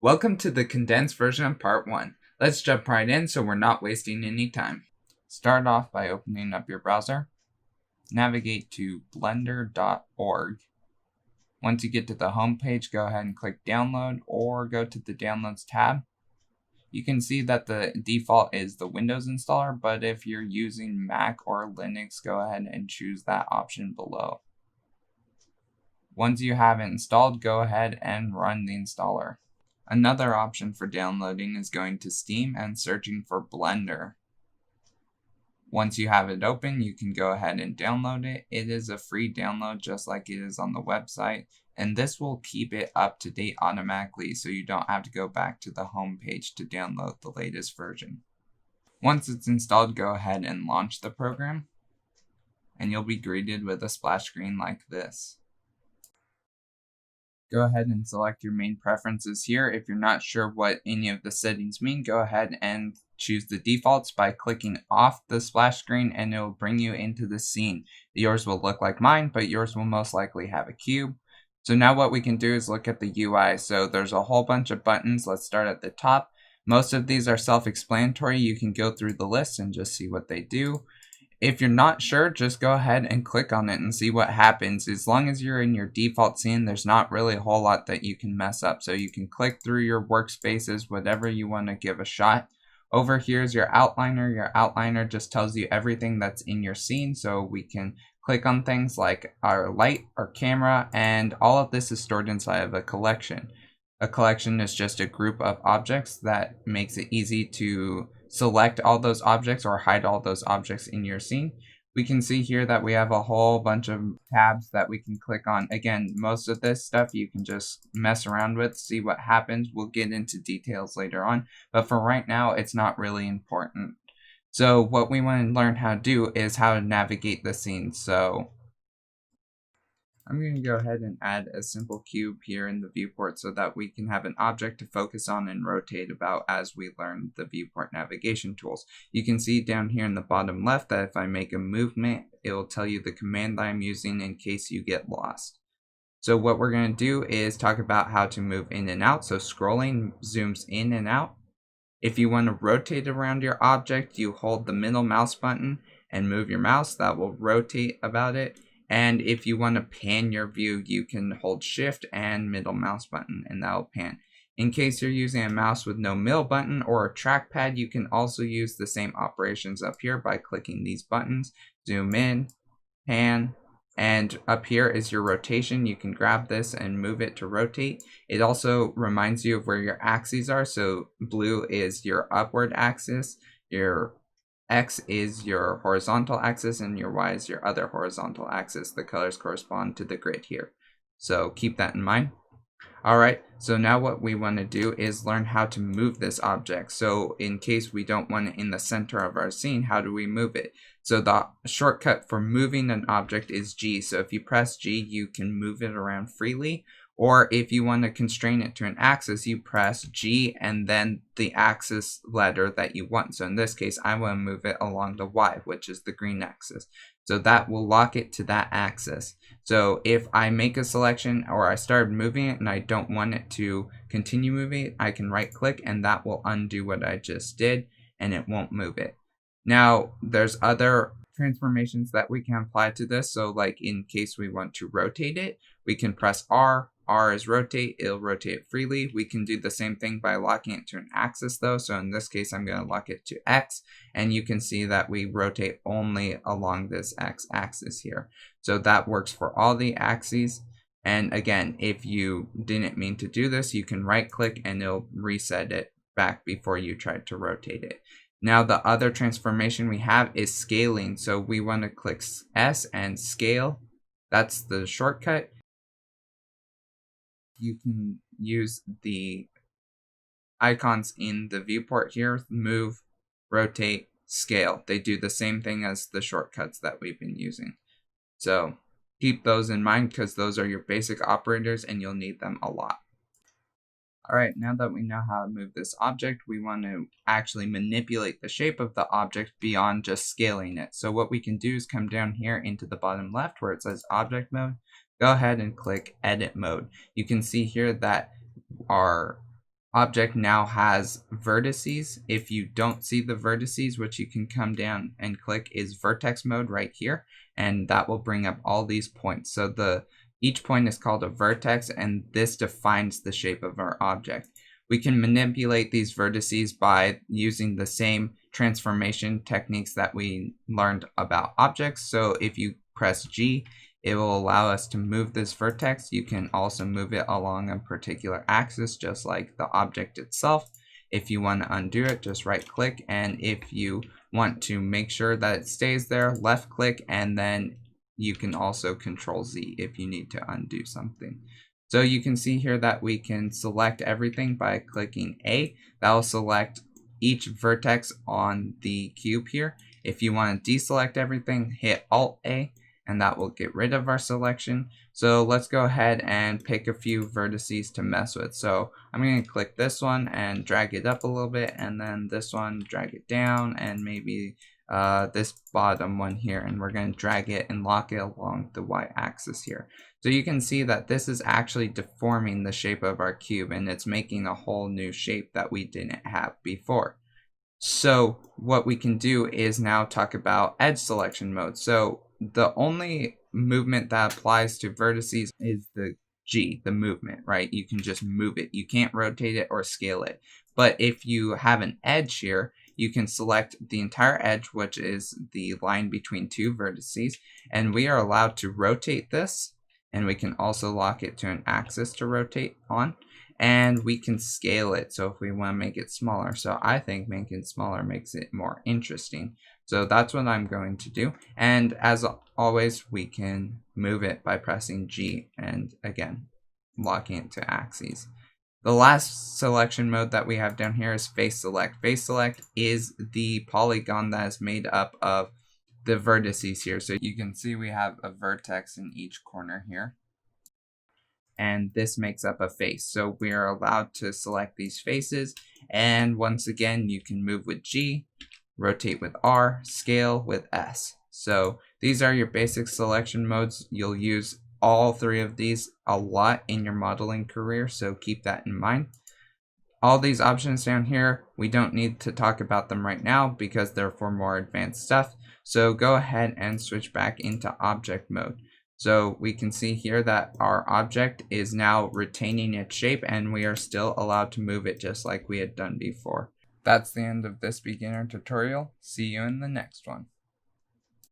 Welcome to the condensed version of part 1. Let's jump right in so we're not wasting any time. Start off by opening up your browser. Navigate to blender.org. Once you get to the home page, go ahead and click download or go to the downloads tab. You can see that the default is the Windows installer, but if you're using Mac or Linux, go ahead and choose that option below. Once you have it installed, go ahead and run the installer. Another option for downloading is going to Steam and searching for Blender. Once you have it open, you can go ahead and download it. It is a free download just like it is on the website, and this will keep it up to date automatically so you don't have to go back to the home page to download the latest version. Once it's installed, go ahead and launch the program, and you'll be greeted with a splash screen like this. Go ahead and select your main preferences here. If you're not sure what any of the settings mean, go ahead and choose the defaults by clicking off the splash screen and it will bring you into the scene. Yours will look like mine, but yours will most likely have a cube. So now what we can do is look at the UI. So there's a whole bunch of buttons. Let's start at the top. Most of these are self-explanatory. You can go through the list and just see what they do. If you're not sure, just go ahead and click on it and see what happens. As long as you're in your default scene, there's not really a whole lot that you can mess up. So you can click through your workspaces, whatever you want to give a shot. Over here is your outliner. Your outliner just tells you everything that's in your scene. So we can click on things like our light, our camera, and all of this is stored inside of a collection. A collection is just a group of objects that makes it easy to select all those objects or hide all those objects in your scene. We can see here that we have a whole bunch of tabs that we can click on. Again, most of this stuff you can just mess around with, see what happens. We'll get into details later on, but for right now, it's not really important. So what we want to learn how to do is how to navigate the scene. So I'm going to go ahead and add a simple cube here in the viewport so that we can have an object to focus on and rotate about as we learn the viewport navigation tools. You can see down here in the bottom left that if I make a movement, it will tell you the command that I'm using in case you get lost. So what we're going to do is talk about how to move in and out. So scrolling zooms in and out. If you want to rotate around your object, you hold the middle mouse button and move your mouse. That will rotate about it. And if you want to pan your view, you can hold shift and middle mouse button and that will pan. In case you're using a mouse with no middle button or a trackpad, you can also use the same operations up here by clicking these buttons. Zoom in, pan, and up here is your rotation. You can grab this and move it to rotate. It also reminds you of where your axes are. So blue is your upward axis, your X is your horizontal axis and your Y is your other horizontal axis. The colors correspond to the grid here. So keep that in mind. Alright, so now what we want to do is learn how to move this object. So in case we don't want it in the center of our scene, how do we move it? So the shortcut for moving an object is G. So if you press G, you can move it around freely. Or if you want to constrain it to an axis, you press G and then the axis letter that you want. So in this case, I want to move it along the Y, which is the green axis. So that will lock it to that axis. So if I make a selection or I start moving it and I don't want it to continue moving it, I can right click and that will undo what I just did and it won't move it. Now there's other transformations that we can apply to this. So like in case we want to rotate it, we can press R. R is rotate, it'll rotate it freely. We can do the same thing by locking it to an axis though. So in this case, I'm going to lock it to X and you can see that we rotate only along this X axis here. So that works for all the axes. And again, if you didn't mean to do this, you can right click and it'll reset it back before you try to rotate it. Now the other transformation we have is scaling. So we want to click S and scale. That's the shortcut. You can use the icons in the viewport here, move, rotate, scale. They do the same thing as the shortcuts that we've been using. So keep those in mind because those are your basic operators and you'll need them a lot. Alright, now that we know how to move this object, we want to actually manipulate the shape of the object beyond just scaling it. So what we can do is come down here into the bottom left where it says object mode. Go ahead and click edit mode. You can see here that our object now has vertices. If you don't see the vertices, what you can come down and click is vertex mode right here, and that will bring up all these points. So each point is called a vertex, and this defines the shape of our object. We can manipulate these vertices by using the same transformation techniques that we learned about objects. So if you press G, it will allow us to move this vertex. You can also move it along a particular axis, just like the object itself. If you want to undo it, just right click. And if you want to make sure that it stays there, left click, and then you can also Control Z if you need to undo something. So you can see here that we can select everything by clicking A. That will select each vertex on the cube here. If you want to deselect everything, hit Alt A, and that will get rid of our selection. So let's go ahead and pick a few vertices to mess with. So I'm going to click this one and drag it up a little bit, and then this one, drag it down, and maybe this bottom one here, and we're going to drag it and lock it along the y-axis here. So you can see that this is actually deforming the shape of our cube, and it's making a whole new shape that we didn't have before. So what we can do is now talk about edge selection mode. So the only movement that applies to vertices is the G, the movement, right? You can just move it. You can't rotate it or scale it. But if you have an edge here, you can select the entire edge, which is the line between two vertices, and we are allowed to rotate this, and we can also lock it to an axis to rotate on, and we can scale it. So if we want to make it smaller, so I think making it smaller makes it more interesting. So that's what I'm going to do. And as always, we can move it by pressing G and again, locking it to axes. The last selection mode that we have down here is face select. Face select is the polygon that is made up of the vertices here. So you can see we have a vertex in each corner here, and this makes up a face. So we are allowed to select these faces, and once again, you can move with G, rotate with R, scale with S. So these are your basic selection modes. You'll use all three of these a lot in your modeling career, so keep that in mind. All these options down here, we don't need to talk about them right now because they're for more advanced stuff. So go ahead and switch back into object mode. So we can see here that our object is now retaining its shape, and we are still allowed to move it just like we had done before. That's the end of this beginner tutorial. See you in the next one.